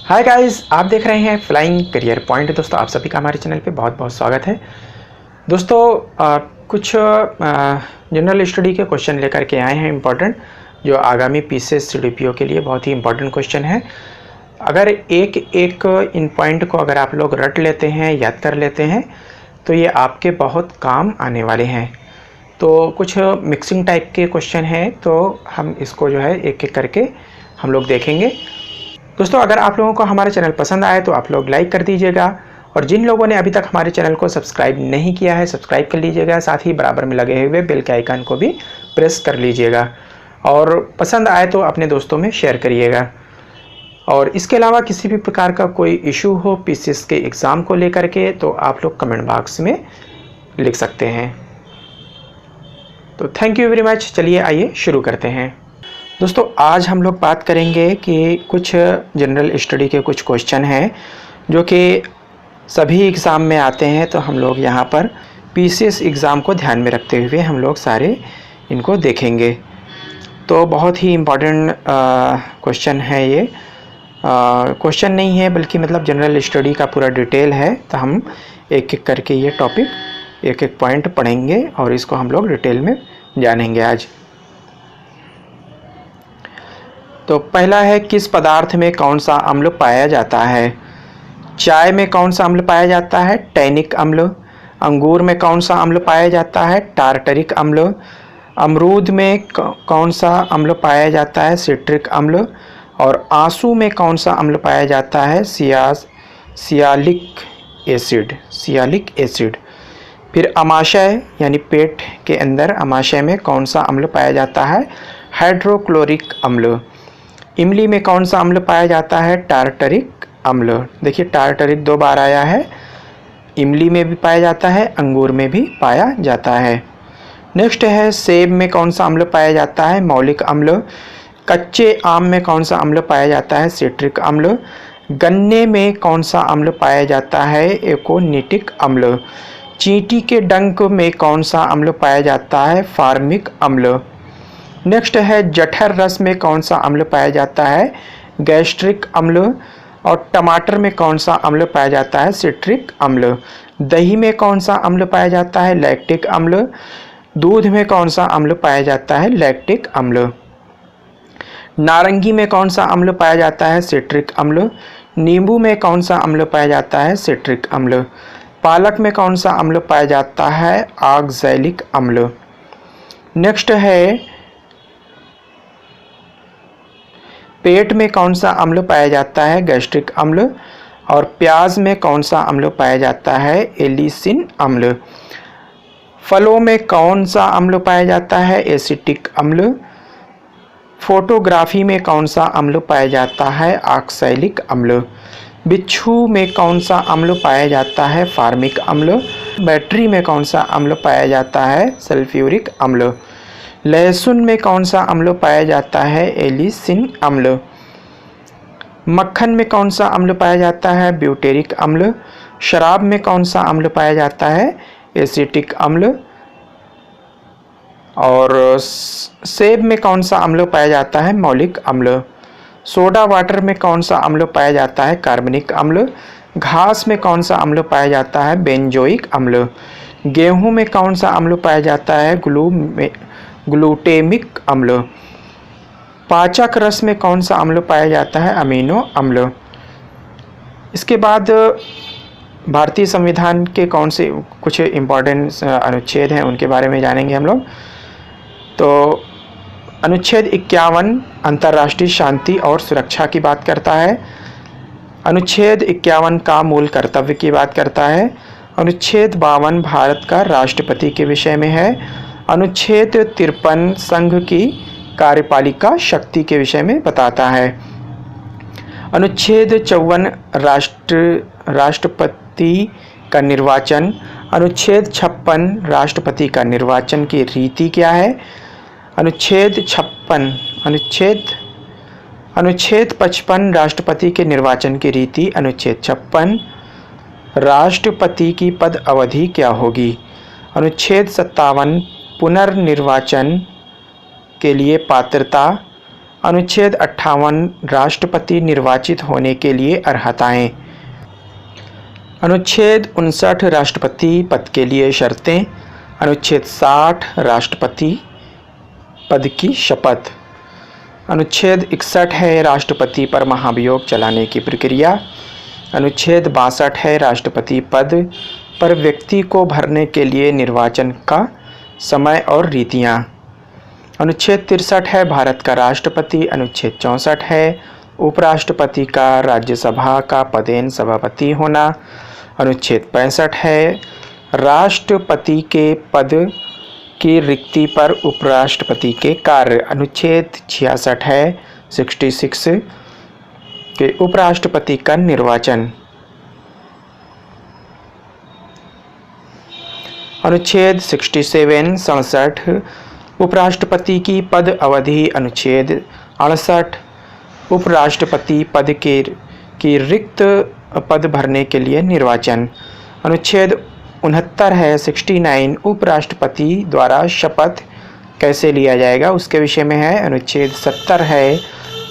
Hi guys, आप देख रहे हैं फ्लाइंग करियर पॉइंट। दोस्तों, आप सभी का हमारे चैनल पे बहुत बहुत स्वागत है। दोस्तों, कुछ जनरल स्टडी के क्वेश्चन लेकर के आए हैं इम्पोर्टेंट, जो आगामी पीसीएस सीडीपीओ के लिए बहुत ही इम्पोर्टेंट क्वेश्चन है। अगर एक एक इन पॉइंट को अगर आप लोग रट लेते हैं, याद कर लेते हैं, तो ये आपके बहुत काम आने वाले हैं। तो कुछ मिक्सिंग टाइप के क्वेश्चन हैं, तो हम इसको जो है एक एक करके हम लोग देखेंगे। दोस्तों, अगर आप लोगों को हमारा चैनल पसंद आए तो आप लोग लाइक कर दीजिएगा, और जिन लोगों ने अभी तक हमारे चैनल को सब्सक्राइब नहीं किया है सब्सक्राइब कर लीजिएगा। साथ ही बराबर में लगे हुए बेल के आइकन को भी प्रेस कर लीजिएगा, और पसंद आए तो अपने दोस्तों में शेयर करिएगा। और इसके अलावा किसी भी प्रकार का कोई इशू हो पीसीएस के एग्ज़ाम को लेकर के, तो आप लोग कमेंट बॉक्स में लिख सकते हैं। तो थैंक यू वेरी मच। चलिए आइए शुरू करते हैं। दोस्तों, आज हम लोग बात करेंगे कि कुछ जनरल स्टडी के कुछ क्वेश्चन हैं जो कि सभी एग्ज़ाम में आते हैं। तो हम लोग यहाँ पर पीसीएस एग्ज़ाम को ध्यान में रखते हुए हम लोग सारे इनको देखेंगे। तो बहुत ही इम्पॉर्टेंट क्वेश्चन है ये। क्वेश्चन नहीं है बल्कि मतलब जनरल स्टडी का पूरा डिटेल है। तो हम एक एक करके ये टॉपिक एक एक पॉइंट पढ़ेंगे और इसको हम लोग डिटेल में जानेंगे आज। तो पहला है, किस पदार्थ में कौन सा अम्ल पाया जाता है? चाय में कौन सा अम्ल पाया जाता है? टैनिक अम्ल। अंगूर में कौन सा अम्ल पाया जाता है? टार्टरिक अम्ल। अमरूद में कौन सा अम्ल पाया जाता है? सिट्रिक अम्ल। और आंसू में कौन सा अम्ल पाया जाता है? Sialic acid. फिर अमाशय यानी पेट के अंदर अमाशय में कौन सा अम्ल पाया जाता है? हाइड्रोक्लोरिक अम्ल। इमली में कौन सा अम्ल पाया जाता है? टार्टरिक अम्ल। देखिए, टार्टरिक 2 बार आया है। इमली में भी पाया जाता है, अंगूर में भी पाया जाता है। नेक्स्ट है, सेब में कौन सा अम्ल पाया जाता है? मौलिक अम्ल। कच्चे आम में कौन सा अम्ल पाया जाता है? सिट्रिक अम्ल। गन्ने में कौन सा अम्ल पाया जाता है? एकोनिटिक अम्ल। चींटी के डंक में कौन सा अम्ल पाया जाता है? फार्मिक अम्ल। नेक्स्ट है, जठर रस में कौन सा अम्ल पाया जाता है? गैस्ट्रिक अम्ल। और टमाटर में कौन सा अम्ल पाया जाता है? सिट्रिक अम्ल। दही में कौन सा अम्ल पाया जाता है? लैक्टिक अम्ल। दूध में कौन सा अम्ल पाया जाता है? लैक्टिक अम्ल। नारंगी में कौन सा अम्ल पाया जाता है? सिट्रिक अम्ल। नींबू में कौन सा अम्ल पाया जाता है? सिट्रिक अम्ल। पालक में कौन सा अम्ल पाया जाता है? ऑक्सैलिक अम्ल। नेक्स्ट है, पेट में कौन सा अम्ल पाया जाता है? गैस्ट्रिक अम्ल। और प्याज में कौन सा अम्ल पाया जाता है? एलिसिन अम्ल। फलों में कौन सा अम्ल पाया जाता है? एसिटिक अम्ल। फोटोग्राफी में कौन सा अम्ल पाया जाता है? ऑक्सैलिक अम्ल। बिच्छू में कौन सा अम्ल पाया जाता है? फार्मिक अम्ल। बैटरी में कौन सा अम्ल पाया जाता है? सल्फ्यूरिक अम्ल। लहसुन में कौन सा अम्ल पाया जाता है? एलिसिन अम्ल। मक्खन में कौन सा अम्ल पाया जाता है? ब्यूटेरिक अम्ल। शराब में कौन सा अम्ल पाया जाता है? एसिटिक अम्ल। और सेब में कौन सा अम्ल पाया जाता है? मौलिक अम्ल। सोडा वाटर में कौन सा अम्ल पाया जाता है? कार्बनिक अम्ल। घास में कौन सा अम्ल पाया जाता है? बेंजोइक अम्ल। गेहूं में कौन सा अम्ल पाया जाता है? ग्लूटेमिक अम्ल। पाचक रस में कौन सा अम्ल पाया जाता है? अमीनो अम्ल। इसके बाद भारतीय संविधान के कौन से कुछ इम्पोर्टेंट अनुच्छेद हैं उनके बारे में जानेंगे हम लोग। तो अनुच्छेद 51 अंतर्राष्ट्रीय शांति और सुरक्षा की बात करता है। अनुच्छेद 51 का मूल कर्तव्य की बात करता है। अनुच्छेद 52 भारत का राष्ट्रपति के विषय में है। अनुच्छेद 53 संघ की कार्यपालिका शक्ति के विषय में बताता है। अनुच्छेद 54 राष्ट्रपति का निर्वाचन। अनुच्छेद 56 राष्ट्रपति का निर्वाचन की रीति क्या है? अनुच्छेद 55 राष्ट्रपति के निर्वाचन की रीति। अनुच्छेद 56 राष्ट्रपति की पद अवधि क्या होगी? अनुच्छेद 57 पुनर्निर्वाचन के लिए पात्रता। अनुच्छेद 58 राष्ट्रपति निर्वाचित होने के लिए अर्हताएं। अनुच्छेद 59 राष्ट्रपति पद के लिए शर्तें। अनुच्छेद 60 राष्ट्रपति पद की शपथ। अनुच्छेद 61 है राष्ट्रपति पर महाभियोग चलाने की प्रक्रिया। अनुच्छेद 62 है राष्ट्रपति पद पर व्यक्ति को भरने के लिए निर्वाचन का समय और रीतियाँ। अनुच्छेद 63 है भारत का राष्ट्रपति। अनुच्छेद 64 है उपराष्ट्रपति का राज्यसभा का पदेन सभापति होना। अनुच्छेद 65 है राष्ट्रपति के पद की रिक्ति पर उपराष्ट्रपति के कार्य। अनुच्छेद 66 है 66 के उपराष्ट्रपति का निर्वाचन। अनुच्छेद 67 उपराष्ट्रपति की पद अवधि। अनुच्छेद 68 उपराष्ट्रपति पद की रिक्त पद भरने के लिए निर्वाचन। अनुच्छेद 69 है 69 उपराष्ट्रपति द्वारा शपथ कैसे लिया जाएगा उसके विषय में है। अनुच्छेद 70 है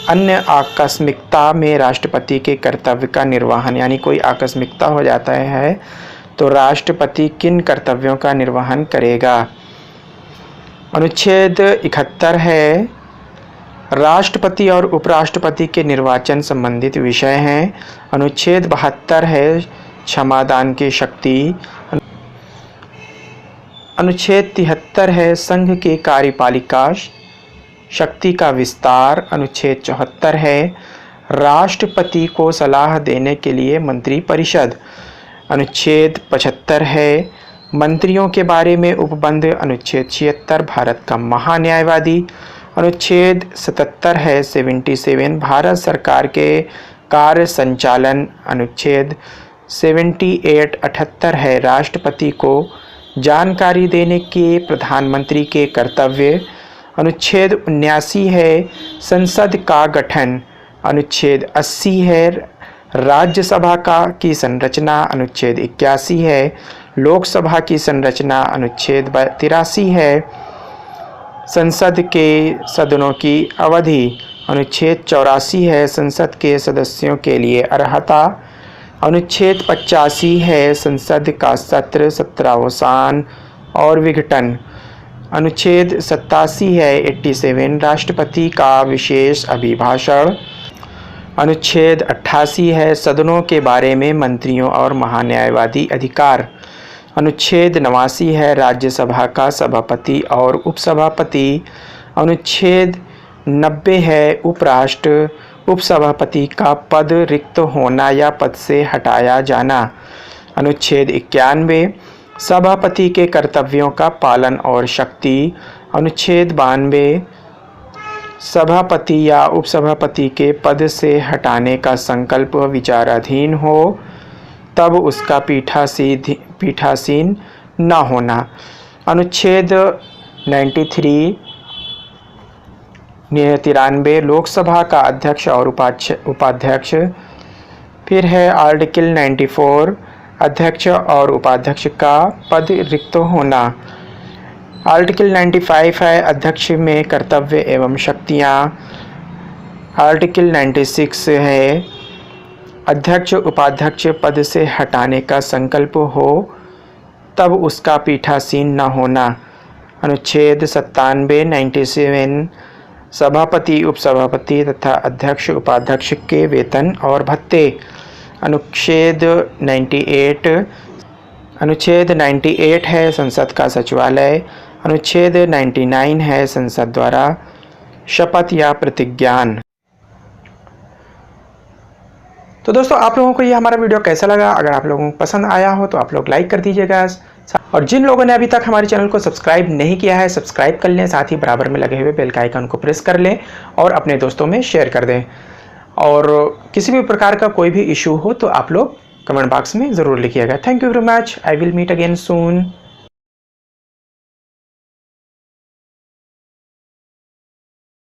अन्य आकस्मिकता में राष्ट्रपति के कर्तव्य का निर्वहन, यानी कोई आकस्मिकता हो जाता है तो राष्ट्रपति किन कर्तव्यों का निर्वहन करेगा। अनुच्छेद 71 है राष्ट्रपति और उपराष्ट्रपति के निर्वाचन संबंधित विषय हैं। अनुच्छेद 72 है क्षमादान की शक्ति। अनुच्छेद 73 है संघ के कार्यपालिका शक्ति का विस्तार। अनुच्छेद 74 है राष्ट्रपति को सलाह देने के लिए मंत्रिपरिषद। अनुच्छेद 75 है मंत्रियों के बारे में उपबंध। अनुच्छेद 76 भारत का महान्यायवादी। अनुच्छेद 77 है 77 भारत सरकार के कार्य संचालन। अनुच्छेद 78 है राष्ट्रपति को जानकारी देने के प्रधानमंत्री के कर्तव्य। अनुच्छेद 79 है संसद का गठन। अनुच्छेद 80 है राज्यसभा की संरचना। अनुच्छेद 81 है लोकसभा की संरचना। अनुच्छेद 83 है संसद के सदनों की अवधि। अनुच्छेद 84 है संसद के सदस्यों के लिए अर्हता। अनुच्छेद 85 है संसद का सत्र सत्रावसान और विघटन। अनुच्छेद 87 है 87 राष्ट्रपति का विशेष अभिभाषण। अनुच्छेद 88 है सदनों के बारे में मंत्रियों और महान्यायवादी अधिकार। अनुच्छेद 89 है राज्यसभा का सभापति और उपसभापति। अनुच्छेद 90 है उपसभापति का पद रिक्त होना या पद से हटाया जाना। अनुच्छेद 91 सभापति के कर्तव्यों का पालन और शक्ति। अनुच्छेद 92 सभापति या उपसभापति के पद से हटाने का संकल्प विचाराधीन हो तब उसका पीठासीन न होना। अनुच्छेद 93 लोकसभा का अध्यक्ष और उपाध्यक्ष। फिर है आर्टिकल 94 अध्यक्ष और उपाध्यक्ष का पद रिक्त होना। आर्टिकल 95 है अध्यक्ष में कर्तव्य एवं शक्तियाँ। आर्टिकल 96 है अध्यक्ष उपाध्यक्ष पद से हटाने का संकल्प हो तब उसका पीठासीन न होना। अनुच्छेद 97 सभापति उपसभापति तथा अध्यक्ष उपाध्यक्ष के वेतन और भत्ते। अनुच्छेद 98 है संसद का सचिवालय। अनुच्छेद 99 है संसद द्वारा शपथ या प्रतिज्ञान। तो दोस्तों आप लोगों को ये हमारा वीडियो कैसा लगा? अगर आप लोगों को पसंद आया हो तो आप लोग लाइक कर दीजिएगा, और जिन लोगों ने अभी तक हमारे चैनल को सब्सक्राइब नहीं किया है सब्सक्राइब कर लें, साथ ही बराबर में लगे हुए बेल का आइकन को प्रेस कर लें और अपने दोस्तों में शेयर कर दें। और किसी भी प्रकार का कोई भी इशू हो तो आप लोग कमेंट बॉक्स में ज़रूर लिखिएगा। Thank you very much. I will meet again soon.